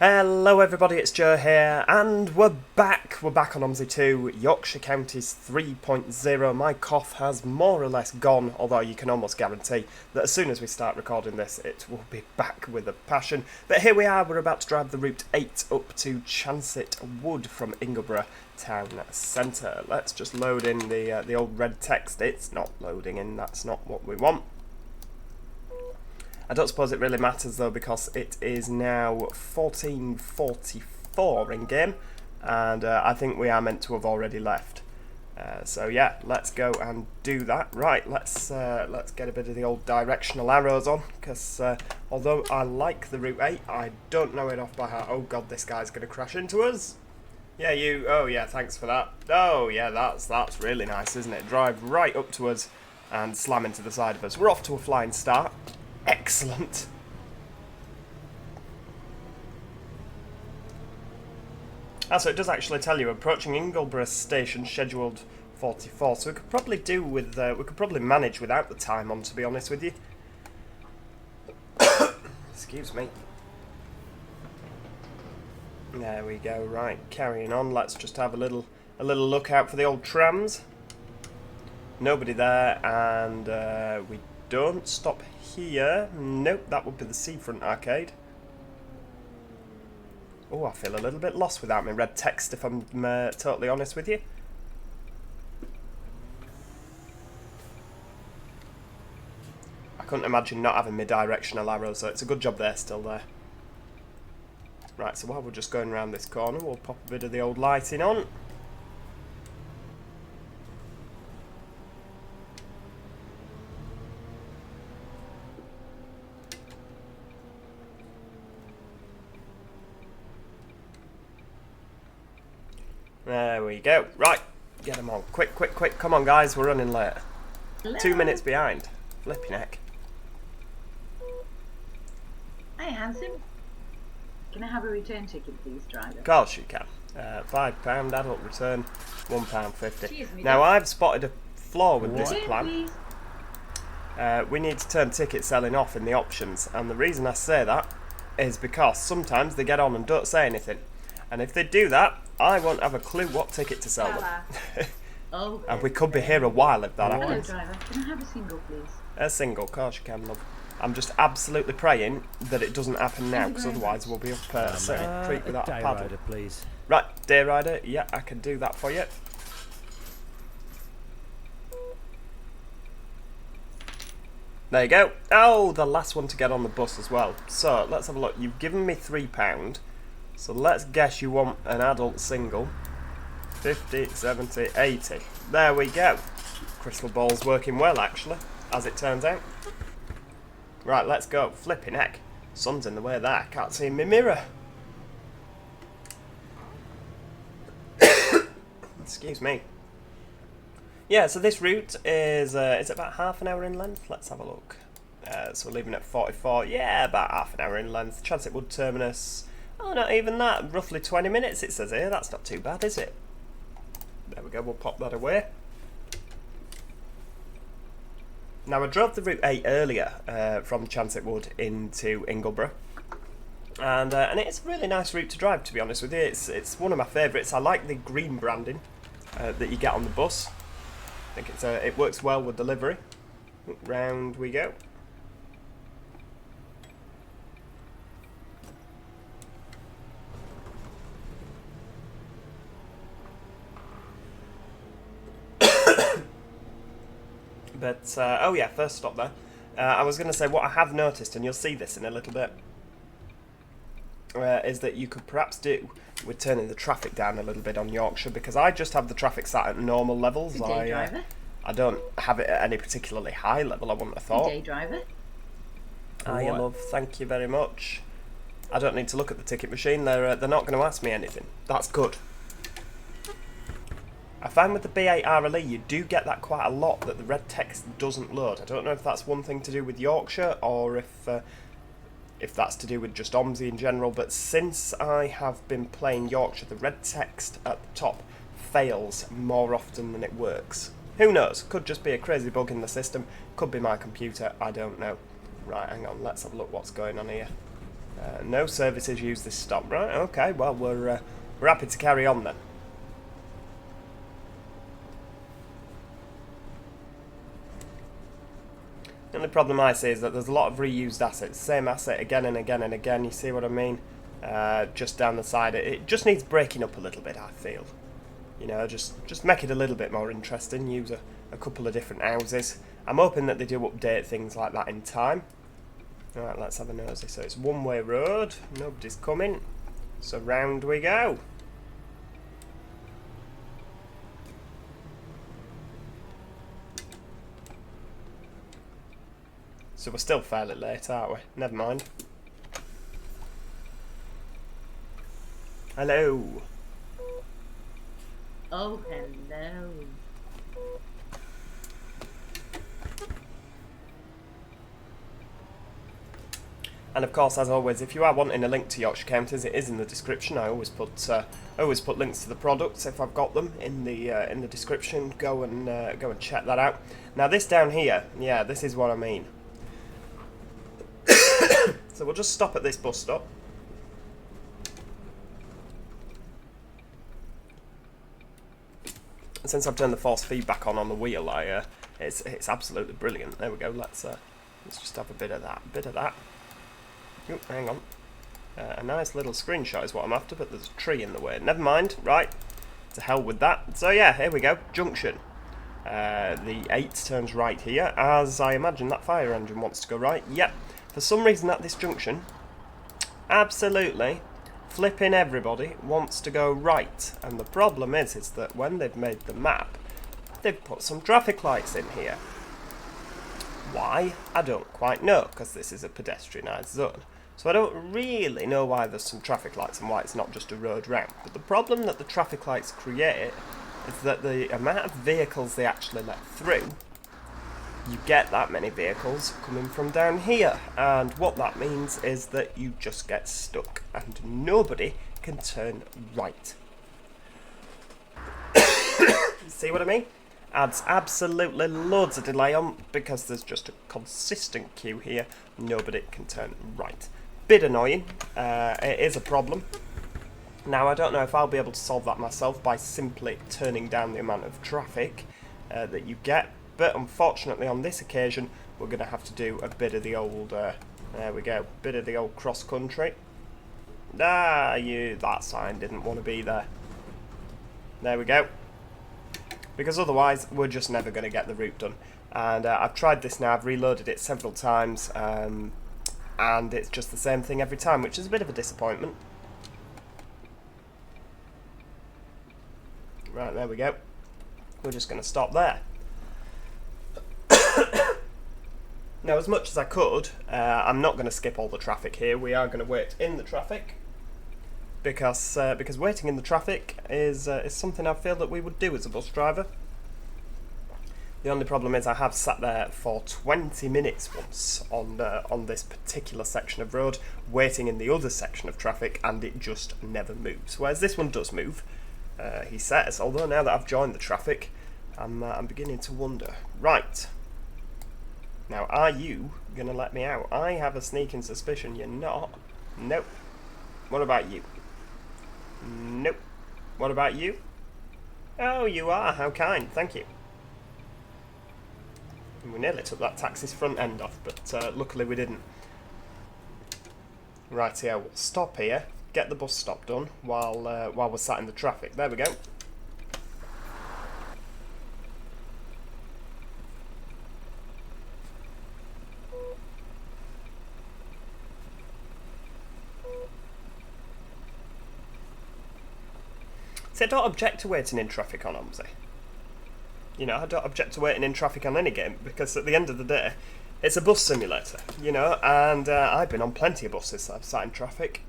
Hello everybody, it's Joe here, and we're back on Omsi 2, Yorkshire Counties 3.0. My cough has more or less gone, although you can almost guarantee that as soon as we start recording this, it will be back with a passion. But here we are, we're about to drive the Route 8 up to Chancet Wood from Ingleborough town centre. Let's just load in the old red text. It's not loading in, that's not what we want. I don't suppose it really matters though, because it is now 14:44 in game, and I think we are meant to have already left. So yeah, let's go and do that. Right, let's get a bit of the old directional arrows on, because although I like the Route 8, I don't know it off by heart. Oh god, this guy's going to crash into us. Yeah, you. Oh yeah, thanks for that. Oh yeah, that's really nice, isn't it? Drive right up to us and slam into the side of us. We're off to a flying start. Excellent. So it does actually tell you approaching Ingleborough station scheduled 44. So we could probably do with we could probably manage without the time on, to be honest with you. Excuse me. There we go. Right, carrying on. Let's just have a little look out for the old trams. Nobody there, and we don't stop here. Nope, that would be the Seafront Arcade. Oh, I feel a little bit lost without my red text, if I'm totally honest with you. I couldn't imagine not having my directional arrows, so it's a good job they're still there. Right, so while we're just going around this corner, we'll pop a bit of the old lighting on. There we go. Right, get them on. Quick, quick, quick. Come on, guys, we're running late. Hello. 2 minutes behind. Flipping heck. Hi, handsome. Can I have a return ticket, please, driver? Of course you can. £5 adult return, £1.50. Cheers, me Now, dear. I've spotted a flaw with this Return, plan. please. We need to turn ticket selling off in the options, and the reason I say that is because sometimes they get on and don't say anything. And if they do that, I won't have a clue what ticket to sell them. Oh. And we could be here a while if that Hello, happens. driver. Can I have a single, please? A single, of course you can, love. I'm just absolutely praying that it doesn't happen now, because otherwise we'll be up setting a creek without a paddle. Rider, please. Right, day rider, yeah, I can do that for you. There you go. Oh, the last one to get on the bus as well. So, let's have a look. You've given me £3. So let's guess you want an adult single. 50, 70, 80. There we go. Crystal ball's working well, actually, as it turns out. Right, let's go. Flipping heck. Sun's in the way there. Can't see in my mirror. Excuse me. Yeah, so this route is about half an hour in length. Let's have a look. So we're leaving at 44. Yeah, about half an hour in length. Chancet Wood Terminus. Oh, not even that. Roughly 20 minutes, it says here. That's not too bad, is it? There we go. We'll pop that away. Now, I drove the Route 8 earlier from Chancet Wood into Ingleborough. And it's a really nice route to drive, to be honest with you. It's one of my favourites. I like the green branding that you get on the bus. I think it works well with delivery. Round we go. But, oh yeah, first stop there. I was going to say, what I have noticed, and you'll see this in a little bit, is that you could perhaps do with turning the traffic down a little bit on Yorkshire, because I just have the traffic sat at normal levels. Good day, driver. I don't have it at any particularly high level, I wouldn't have thought. Good day, driver. Hiya, love, thank you very much. I don't need to look at the ticket machine, they're not going to ask me anything. That's good. I find with the B8RLE you do get that quite a lot, that the red text doesn't load. I don't know if that's one thing to do with Yorkshire or if that's to do with just Omsi in general, but since I have been playing Yorkshire, the red text at the top fails more often than it works. Who knows? Could just be a crazy bug in the system, could be my computer, I don't know. Right, hang on, let's have a look what's going on here. No services use this stop. Right, okay, well, we're happy to carry on then. The only problem I see is that there's a lot of reused assets. Same asset again and again and again, you see what I mean? Just down the side. It just needs breaking up a little bit, I feel. You know, just make it a little bit more interesting. Use a couple of different houses. I'm hoping that they do update things like that in time. Alright, let's have a nosy. So it's one-way road. Nobody's coming. So round we go. So we're still fairly late, aren't we? Never mind. Hello. Oh, hello. And of course, as always, if you are wanting a link to Yorkshire Counties, it is in the description. I always put links to the products if I've got them in the description. Go and check that out. Now this down here, yeah, this is what I mean. So we'll just stop at this bus stop. And since I've turned the force feedback on the wheel, it's absolutely brilliant. There we go. Let's just have a bit of that. Oh, hang on. A nice little screenshot is what I'm after, but there's a tree in the way. Never mind. Right. To hell with that. So yeah, here we go. Junction. The 8 turns right here, as I imagine that fire engine wants to go right. Yep. For some reason at this junction, absolutely flipping everybody wants to go right. And the problem is that when they've made the map, they've put some traffic lights in here. Why? I don't quite know, because this is a pedestrianised zone. So I don't really know why there's some traffic lights and why it's not just a road round. But the problem that the traffic lights create is that the amount of vehicles they actually let through, you get that many vehicles coming from down here. And what that means is that you just get stuck and nobody can turn right. See what I mean? Adds absolutely loads of delay on because there's just a consistent queue here. Nobody can turn right. Bit annoying. It is a problem. Now, I don't know if I'll be able to solve that myself by simply turning down the amount of traffic that you get. But unfortunately, on this occasion, we're going to have to do a bit of the old, there we go, bit of the old cross-country. That sign didn't want to be there. There we go. Because otherwise, we're just never going to get the route done. And I've tried this now, I've reloaded it several times, and it's just the same thing every time, which is a bit of a disappointment. Right, there we go. We're just going to stop there. Now, as much as I could, I'm not going to skip all the traffic here. We are going to wait in the traffic. Because waiting in the traffic is something I feel that we would do as a bus driver. The only problem is I have sat there for 20 minutes once on this particular section of road, waiting in the other section of traffic, and it just never moves. Whereas this one does move, he says, although now that I've joined the traffic, I'm beginning to wonder. Right. Now, are you going to let me out? I have a sneaking suspicion you're not. Nope. What about you? Nope. What about you? Oh, you are. How kind. Thank you. We nearly took that taxi's front end off, but luckily we didn't. Right here, we'll stop here, get the bus stop done while we're sat in the traffic. There we go. See, I don't object to waiting in traffic on Omsi. You know, I don't object to waiting in traffic on any game, because at the end of the day, it's a bus simulator, you know, and I've been on plenty of buses that I've sat in traffic.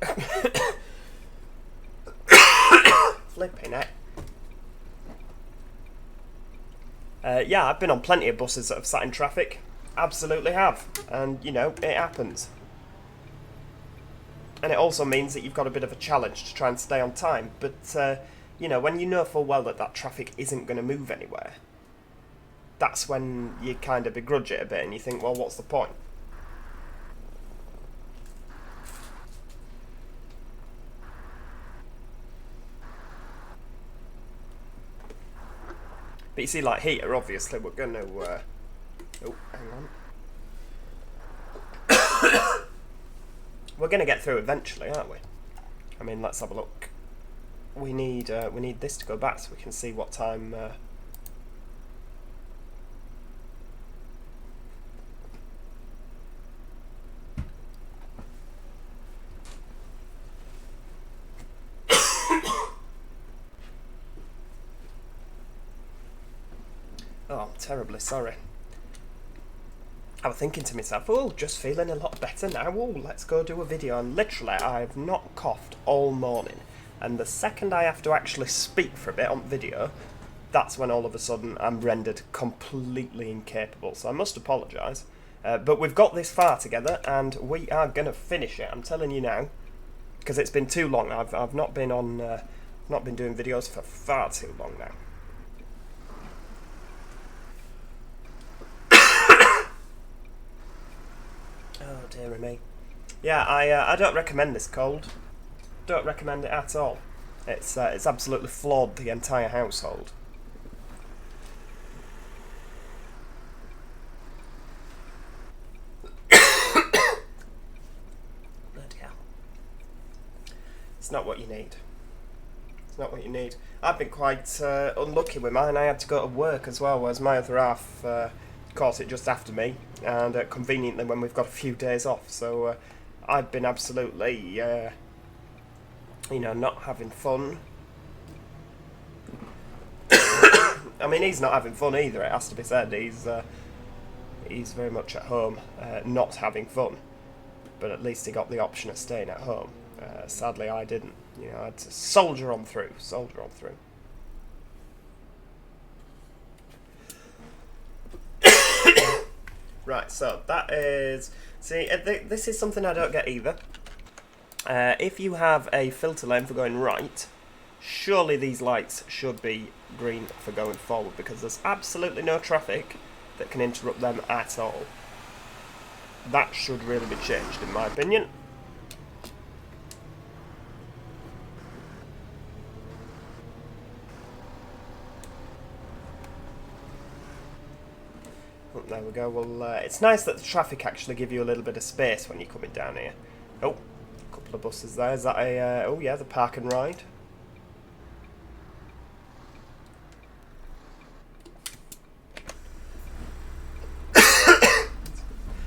Flipping it. Yeah, I've been on plenty of buses that have sat in traffic. Absolutely have. And, you know, it happens. And it also means that you've got a bit of a challenge to try and stay on time. But, you know, when you know full well that traffic isn't going to move anywhere, that's when you kind of begrudge it a bit and you think, well, what's the point? But you see, like here, obviously, we're going to... oh, hang on. We're going to get through eventually, aren't we? I mean, let's have a look. We need this to go back so we can see what time... Oh, I'm terribly sorry. I was thinking to myself, oh, just feeling a lot better now. Oh, let's go do a video. And literally, I've not coughed all morning. And the second I have to actually speak for a bit on video, that's when all of a sudden I'm rendered completely incapable. So I must apologise. But we've got this far together, and we are going to finish it. I'm telling you now, because it's been too long. I've not been on, not been doing videos for far too long now. Oh dearie me. Yeah, I don't recommend this cold. Don't recommend it at all. It's absolutely flawed the entire household. Bloody hell. It's not what you need. It's not what you need. I've been quite unlucky with mine. I had to go to work as well, whereas my other half caught it just after me, and conveniently when we've got a few days off. So I've been absolutely, you know, not having fun. I mean, he's not having fun either, it has to be said. He's very much at home, not having fun. But at least he got the option of staying at home. Sadly, I didn't. You know, I had to soldier on through. Right, so that is... See, this is something I don't get either. If you have a filter lane for going right, surely these lights should be green for going forward, because there's absolutely no traffic that can interrupt them at all. That should really be changed, in my opinion. Oh, there we go. Well, it's nice that the traffic actually give you a little bit of space when you're coming down here. Oh, a couple of buses there. Is that a... oh yeah, the park and ride.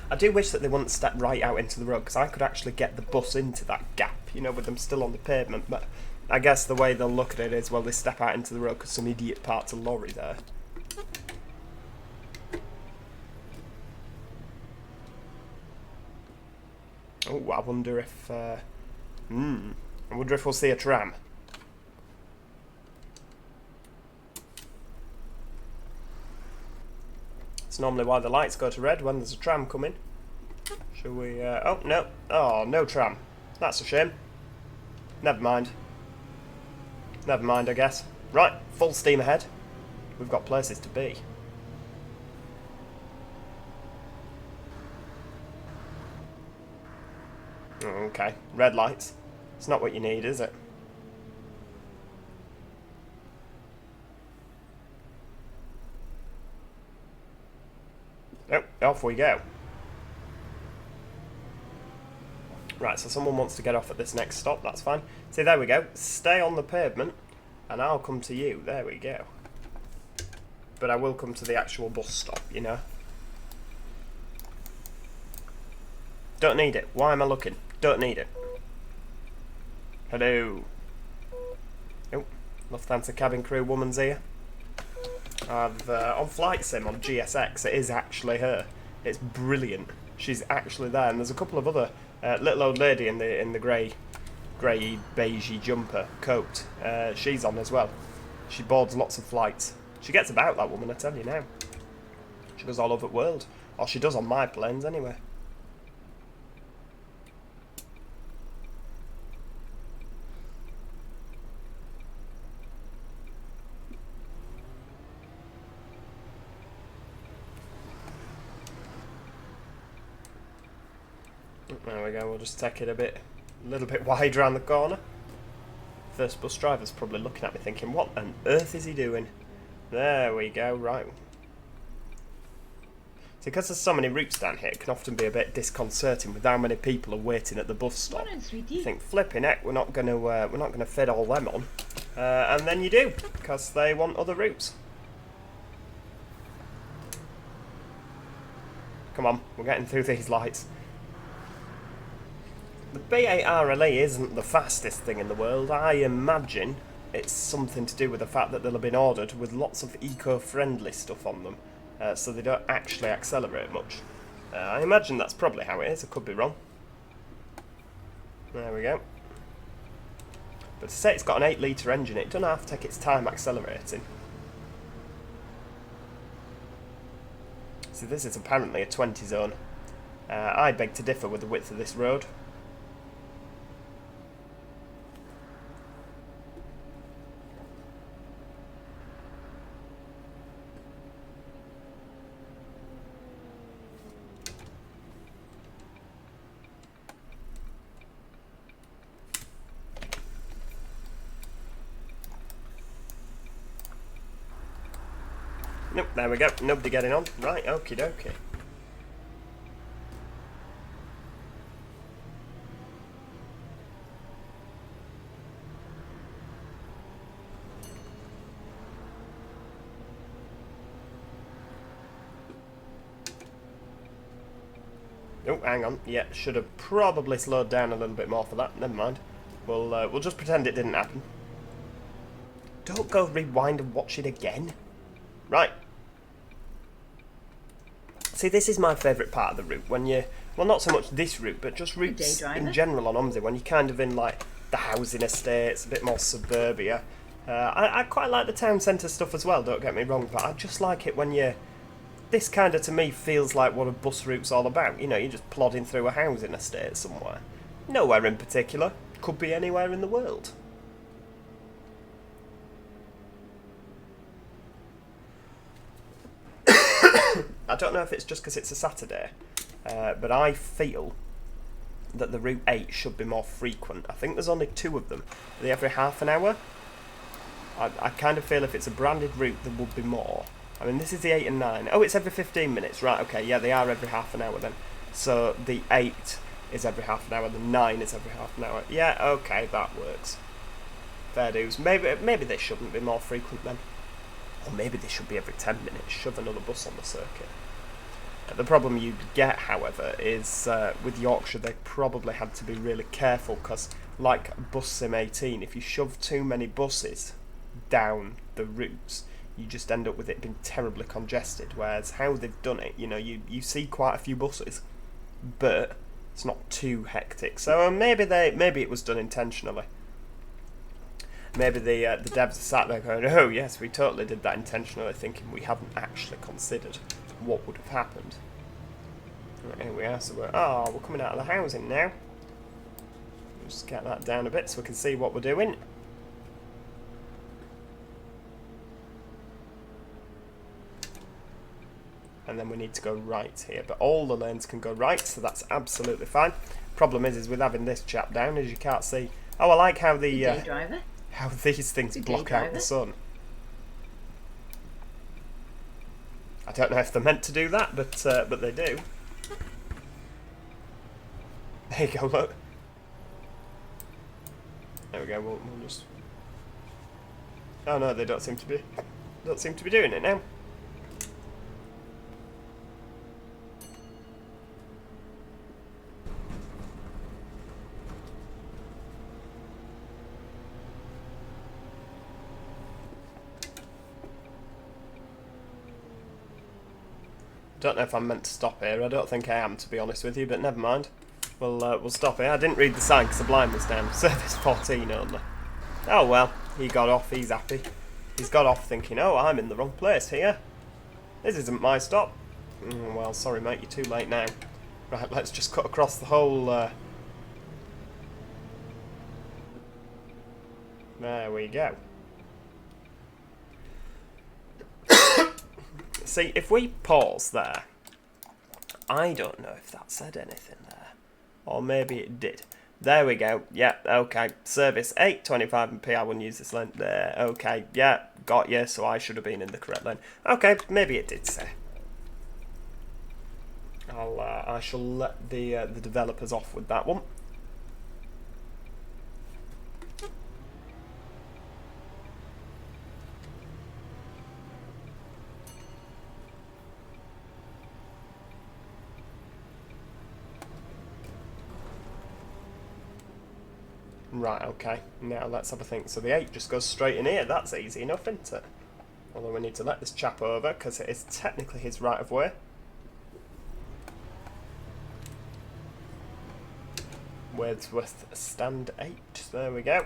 I do wish that they wouldn't step right out into the road, because I could actually get the bus into that gap, you know, with them still on the pavement. But I guess the way they'll look at it is, well, they step out into the road because some idiot parked a lorry there. Oh, I wonder if... I wonder if we'll see a tram. It's normally why the lights go to red when there's a tram coming. Shall we... oh, no. Oh, no tram. That's a shame. Never mind. Never mind, I guess. Right, full steam ahead. We've got places to be. Okay, red lights. It's not what you need, is it? Oh, off we go. Right, so someone wants to get off at this next stop, that's fine. See, there we go. Stay on the pavement, and I'll come to you. There we go. But I will come to the actual bus stop, you know. Don't need it. Why am I looking? Don't need it. Hello. Oh, Lufthansa cabin crew woman's here. I've on Flight Sim on GSX, it is actually her. It's brilliant. She's actually there, and there's a couple of other little old lady in the grey beigey jumper coat. She's on as well. She boards lots of flights. She gets about, that woman, I tell you now. She goes all over the world, or she does on my planes anyway. There we go, we'll just take it a little bit wide around the corner. First bus driver's probably looking at me thinking, what on earth is he doing? There we go, right. See, because there's so many routes down here, it can often be a bit disconcerting with how many people are waiting at the bus stop. Morning, sweetie. You think, flipping heck, we're not gonna fit all them on, and then you do, because they want other routes. Come on, we're getting through these lights. The B8RLE isn't the fastest thing in the world. I imagine it's something to do with the fact that they'll have been ordered with lots of eco-friendly stuff on them. So they don't actually accelerate much. I imagine that's probably how it is, I could be wrong. There we go. But to say it's got an 8-litre engine, it doesn't have to take its time accelerating. So this is apparently a 20 zone. I beg to differ with the width of this road. Nope, there we go. Nobody getting on. Right, okie dokie. Oh, hang on. Yeah, should have probably slowed down a little bit more for that. Never mind. We'll just pretend it didn't happen. Don't go rewind and watch it again. Right. See, this is my favourite part of the route, when you... Well, not so much this route, but just routes in general on Omsi, when you're kind of in, like, the housing estates, a bit more suburbia. I quite like the town centre stuff as well, don't get me wrong, but I just like it when you... This kind of, to me, feels like what a bus route's all about. You know, you're just plodding through a housing estate somewhere. Nowhere in particular. Could be anywhere in the world. I don't know if it's just because it's a Saturday, but I feel that the Route 8 should be more frequent. I think there's only 2 of them. Are they every half an hour? I kind of feel if it's a branded route, there would be more. I mean, this is the 8 and 9. Oh, it's every 15 minutes. Right, okay, yeah, they are every half an hour then. So the 8 is every half an hour, the 9 is every half an hour. Yeah, okay, that works. Fair dues. Maybe they shouldn't be more frequent then. Or maybe they should be every 10 minutes, shove another bus on the circuit. The problem you get, however, is with Yorkshire they probably had to be really careful because, like Bus Sim 18, if you shove too many buses down the routes, you just end up with it being terribly congested. Whereas how they've done it, you know, you see quite a few buses, but it's not too hectic. So maybe it was done intentionally. Maybe the devs are sat there going, oh yes, we totally did that intentionally, thinking we haven't actually considered what would have happened. Right, here we are, so we're coming out of the housing now. Just get that down a bit so we can see what we're doing. And then we need to go right here, but all the lanes can go right, so that's absolutely fine. Problem is with having this chap down, as you can't see. Oh, I like how the how these things block out the sun. I don't know if they're meant to do that, but they do. There you go, look. There we go. We'll just. Oh no, they don't seem to be doing it now. Don't know if I'm meant to stop here. I don't think I am, to be honest with you, but never mind. We'll stop here. I didn't read the sign because the blind was down. Service 14 only. Oh well, he got off. He's happy. He's got off thinking, oh, I'm in the wrong place here. This isn't my stop. Well, sorry mate, you're too late now. Right, let's just cut across the whole... There we go. See, if we pause there, I don't know if that said anything there. Or maybe it did. There we go. Yeah, okay. Service 825 and P. I wouldn't use this lane. There. Okay. Yeah, got you, so I should have been in the correct lane. Okay, maybe it did say. I shall let the developers off with that one. Right, okay. Now let's have a think. So the 8 just goes straight in here. That's easy enough, isn't it? Although we need to let this chap over, because it is technically his right of way. Wordsworth stand 8. There we go.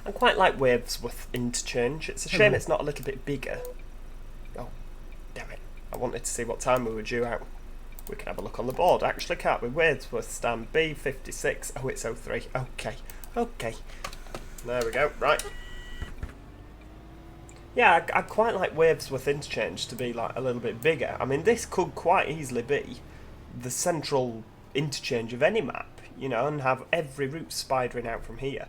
I quite like Wordsworth interchange. It's a shame it's not a little bit bigger. Oh, damn it. I wanted to see what time we were due out. We can have a look on the board, actually, can't we? Wordsworth stand B56. Oh, it's 03. Okay. Okay. There we go. Right. Yeah, I quite like Wordsworth interchange to be like a little bit bigger. I mean, this could quite easily be the central interchange of any map, you know, and have every route spidering out from here.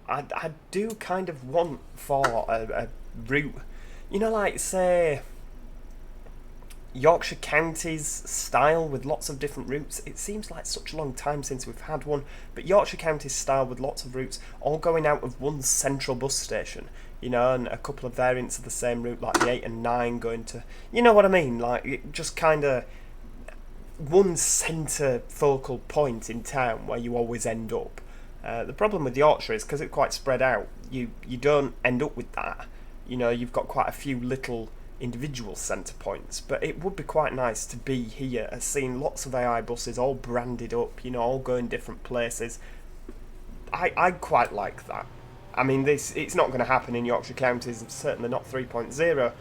I do kind of want for a route, you know, like, say, Yorkshire Counties style with lots of different routes. It seems like such a long time since we've had one, but Yorkshire Counties style with lots of routes all going out of one central bus station, you know, and a couple of variants of the same route, like the 8 and 9 going to, you know what I mean, like, it just kind of one centre focal point in town where you always end up. The problem with Yorkshire is because it's quite spread out, you don't end up with that. You know, you've got quite a few little individual centre points, but it would be quite nice to be here and seeing lots of AI buses all branded up, you know, all going different places. I quite like that. I mean, it's not going to happen in Yorkshire Counties, certainly not 3.0,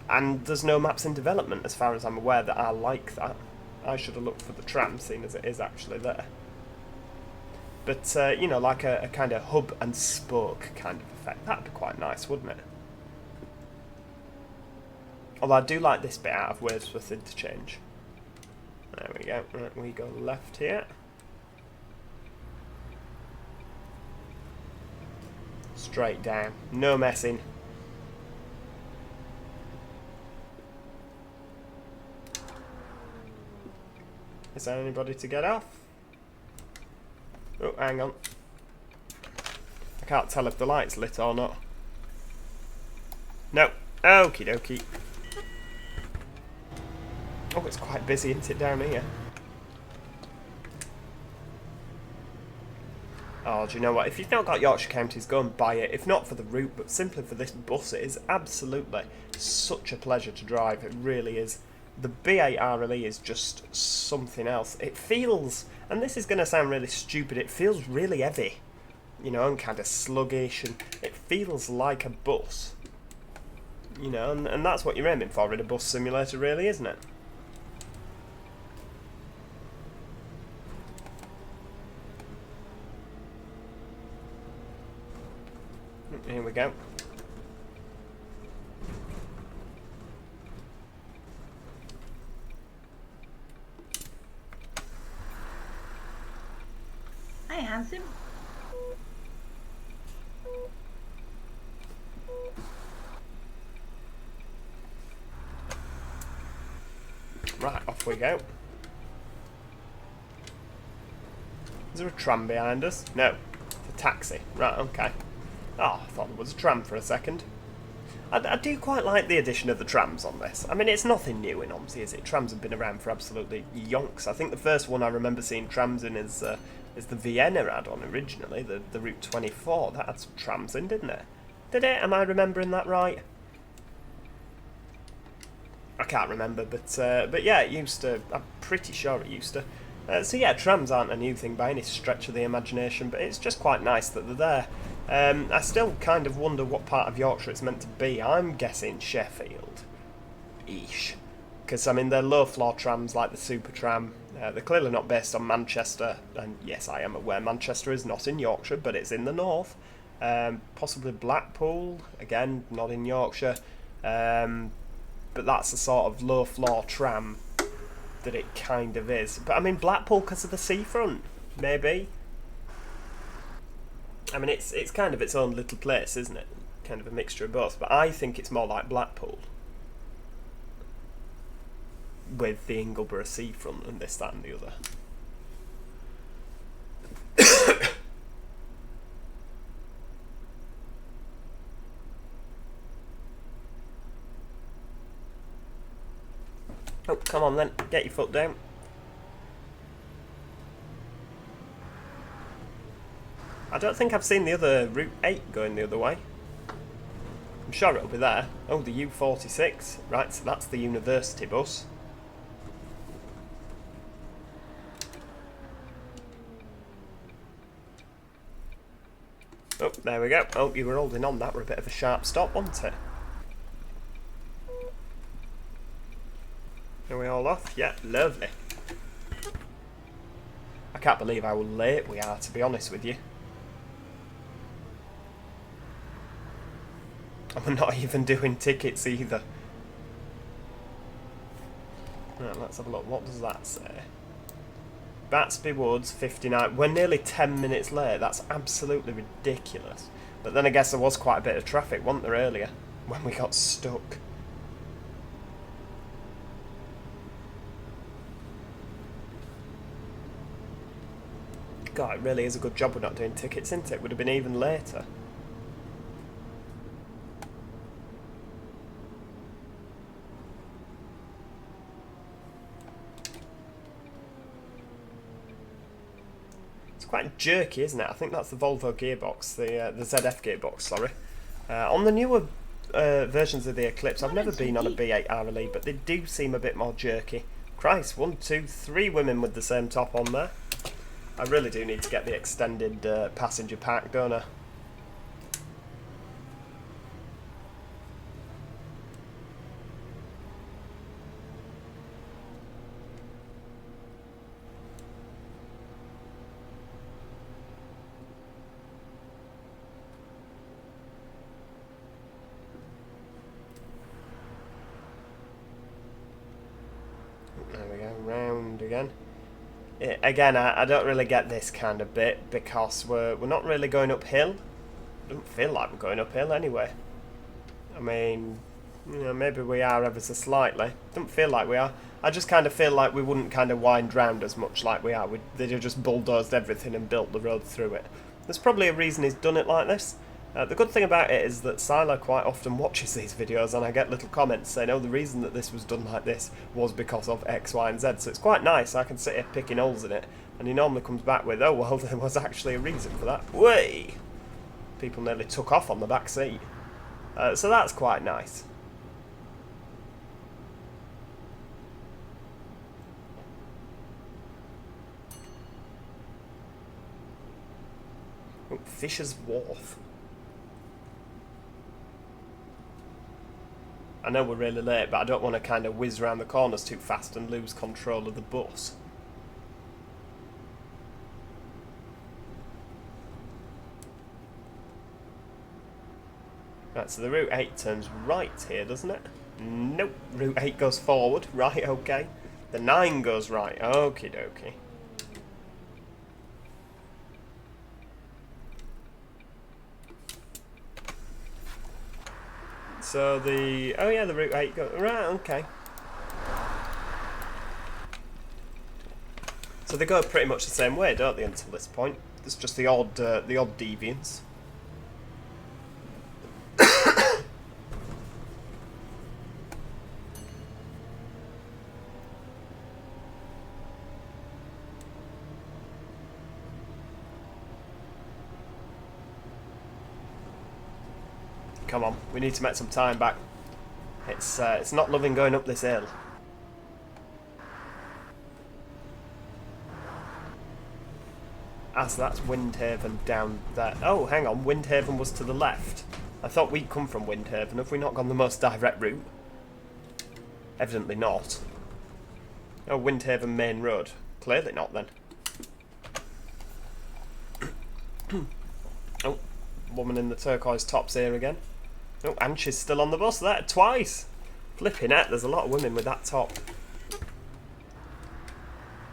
and there's no maps in development as far as I'm aware that are like that. I should have looked for the tram, seeing as it is actually there. But, you know, like a kind of hub and spoke kind of effect. That'd be quite nice, wouldn't it? Although I do like this bit out of Wordsworth interchange. There we go. Right, we go left here. Straight down. No messing. Is there anybody to get off? Oh, hang on. I can't tell if the light's lit or not. No. Okie dokie. Oh, it's quite busy, isn't it, down here? Oh, do you know what? If you've not got Yorkshire Counties, go and buy it. If not for the route, but simply for this bus, it is absolutely such a pleasure to drive. It really is. The B8RLE is just something else. It feels, and this is going to sound really stupid, it feels really heavy. You know, and kind of sluggish, and it feels like a bus. You know, and that's what you're aiming for in a bus simulator, really, isn't it? Here we go. Hi, handsome. Right, off we go. Is there a tram behind us? No. It's a taxi. Right, okay. Oh, I thought there was a tram for a second. I do quite like the addition of the trams on this. I mean, it's nothing new in Omsi, is it? Trams have been around for absolutely yonks. I think the first one I remember seeing trams in is the Vienna add-on originally, the Route 24. That had some trams in, didn't it? Did it? Am I remembering that right? I can't remember, but yeah, it used to. I'm pretty sure it used to. So yeah, trams aren't a new thing by any stretch of the imagination, but it's just quite nice that they're there. I still kind of wonder what part of Yorkshire it's meant to be. I'm guessing Sheffield-ish. Because, I mean, they're low-floor trams like the Super Tram. They're clearly not based on Manchester. And yes, I am aware Manchester is not in Yorkshire, but it's in the north. Possibly Blackpool, again, not in Yorkshire. But that's the sort of low-floor tram that it kind of is. But, I mean, Blackpool because of the seafront, maybe. I mean, it's kind of its own little place, isn't it? Kind of a mixture of both. But I think it's more like Blackpool, with the Ingleborough seafront and this, that and the other. Oh, come on then, get your foot down. I don't think I've seen the other Route 8 going the other way. I'm sure it'll be there. Oh, the U46. Right, so that's the university bus. Oh, there we go. Oh, you were holding on. That were a bit of a sharp stop, wasn't it? Are we all off? Yeah, lovely. I can't believe how late we are, to be honest with you. And we're not even doing tickets either. Right, let's have a look. What does that say? Batsby Woods, 59. We're nearly 10 minutes late. That's absolutely ridiculous. But then I guess there was quite a bit of traffic, wasn't there, earlier? When we got stuck. God, it really is a good job we're not doing tickets, isn't it? Would have been even later. It's quite jerky, isn't it? I think that's the Volvo gearbox, the ZF gearbox, sorry. On the newer versions of the Eclipse, I've never been on a B8RLE, but they do seem a bit more jerky. Christ, 1, 2, 3 women with the same top on there. I really do need to get the extended passenger pack, don't I? There we go, round again. Again, I don't really get this kind of bit because we're not really going uphill. Doesn't feel like we're going uphill anyway. I mean, you know, maybe we are ever so slightly. Doesn't feel like we are. I just kind of feel like we wouldn't kind of wind round as much like we are. They'd have just bulldozed everything and built the road through it. There's probably a reason he's done it like this. The good thing about it is that Silo quite often watches these videos and I get little comments saying, oh, the reason that this was done like this was because of X, Y and Z. So it's quite nice. I can sit here picking holes in it and he normally comes back with, oh, well, there was actually a reason for that. Way! People nearly took off on the back seat. So that's quite nice. Oh, Fisher's Wharf. I know we're really late, but I don't want to kind of whiz around the corners too fast and lose control of the bus. Right, so the Route 8 turns right here, doesn't it? Nope, Route 8 goes forward. Right, okay. The 9 goes right. Okie dokie. So the... oh yeah, the Route 8 goes... right, okay. So they go pretty much the same way, don't they, until this point? There's just the odd deviance. Come on, we need to make some time back. It's not loving going up this hill. So that's Windhaven down there. Oh, hang on, Windhaven was to the left. I thought we'd come from Windhaven. Have we not gone the most direct route? Evidently not. Oh, Windhaven main road. Clearly not then. Oh, woman in the turquoise top's here again. Oh, and she's still on the bus there, twice! Flipping heck, there's a lot of women with that top.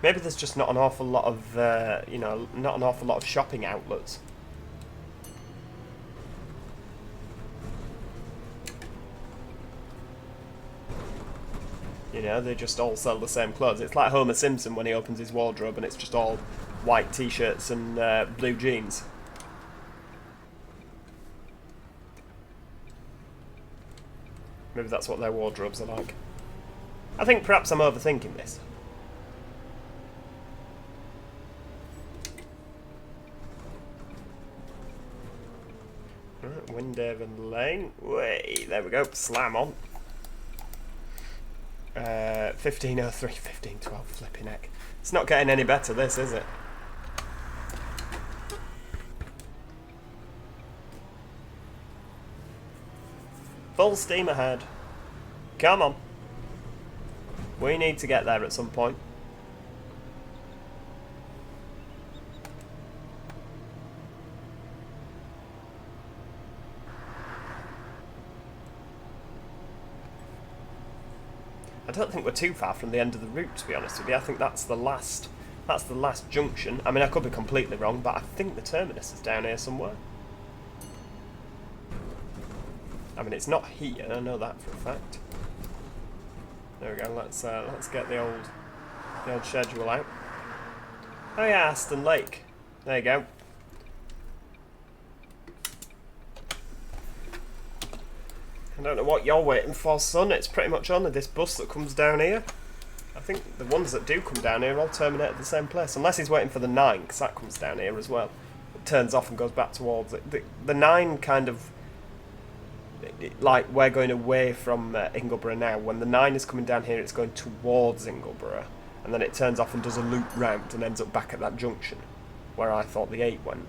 Maybe there's just not an awful lot of, you know, not an awful lot of shopping outlets. You know, they just all sell the same clothes. It's like Homer Simpson when he opens his wardrobe and it's just all white t-shirts and blue jeans. Maybe that's what their wardrobes are like. I think perhaps I'm overthinking this. Right, Windhaven Lane. Way, there we go. Slam on. 1503, 1512, flipping heck. It's not getting any better, this, is it? Full steam ahead. Come on. We need to get there at some point. I don't think we're too far from the end of the route, to be honest with you. I think that's the last junction. I mean, I could be completely wrong, but I think the terminus is down here somewhere. I mean, it's not here, I know that for a fact. There we go, let's get the old schedule out. Oh yeah, Aston Lake. There you go. I don't know what you're waiting for, son. It's pretty much only this bus that comes down here. I think the ones that do come down here all terminate at the same place. Unless he's waiting for the 9, because that comes down here as well. It turns off and goes back towards it. The 9 kind of... Like, we're going away from Ingleborough now. When the 9 is coming down here, it's going towards Ingleborough. And then it turns off and does a loop round and ends up back at that junction where I thought the 8 went.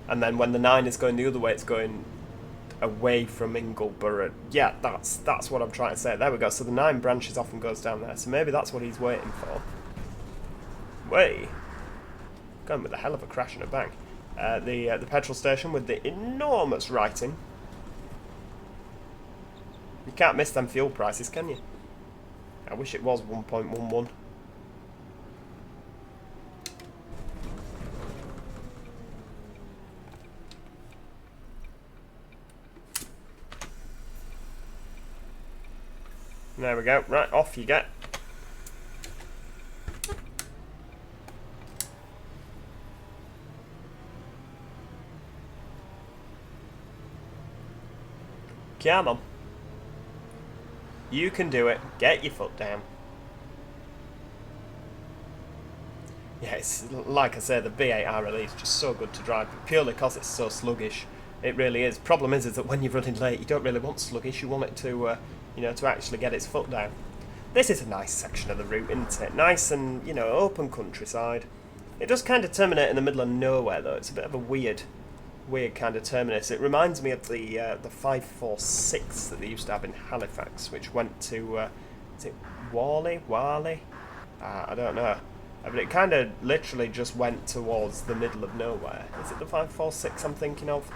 And then when the 9 is going the other way, it's going away from Ingleborough. Yeah, that's what I'm trying to say. There we go. So the 9 branches off and goes down there. So maybe that's what he's waiting for. Way. Going with a hell of a crash and a bang. The petrol station with the enormous writing. You can't miss them fuel prices, can you? I wish it was 1.11. There we go. Right, off you get. Come on. You can do it. Get your foot down. Yeah, it's like I say, the B8RLE is just so good to drive, purely because it's so sluggish. It really is. Problem is that when you're running late, you don't really want sluggish. You want it to, to actually get its foot down. This is a nice section of the route, isn't it? Nice and, open countryside. It does kind of terminate in the middle of nowhere, though. It's a bit of a weird kind of terminus. It reminds me of the 546 that they used to have in Halifax, which went to, is it Whalley? I don't know. But it kind of literally just went towards the middle of nowhere. Is it the 546 I'm thinking of?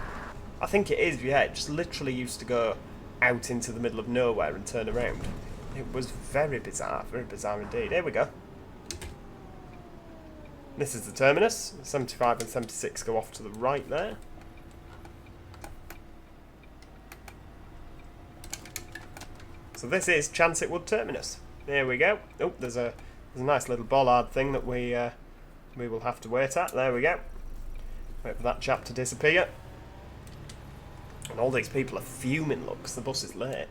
I think it is, yeah. It just literally used to go out into the middle of nowhere and turn around. It was very bizarre indeed. Here we go. This is the terminus. 75 and 76 go off to the right there. So this is Chancet Wood terminus. There we go. Oh, there's a nice little bollard thing that we will have to wait at. There we go. Wait for that chap to disappear. And all these people are fuming, look, 'cause the bus is late.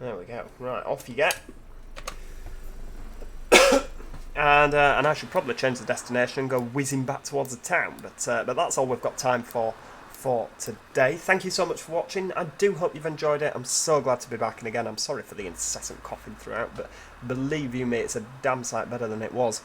There we go. Right, off you get. And I should probably change the destination and go whizzing back towards the town, but that's all we've got time for today. Thank you so much for watching. I do hope you've enjoyed it. I'm so glad to be back, and again, I'm sorry for the incessant coughing throughout, but believe you me, it's a damn sight better than it was.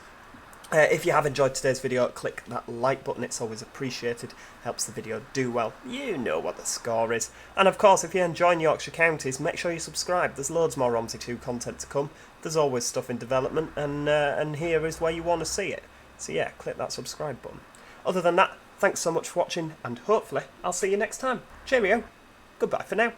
If you have enjoyed today's video, click that like button. It's always appreciated. Helps the video do well. You know what the score is. And of course, if you're enjoying Yorkshire Counties, make sure you subscribe. There's loads more Omsi 2 content to come. There's always stuff in development, and here is where you want to see it. So yeah, click that subscribe button. Other than that, thanks so much for watching, and hopefully I'll see you next time. Cheerio. Goodbye for now.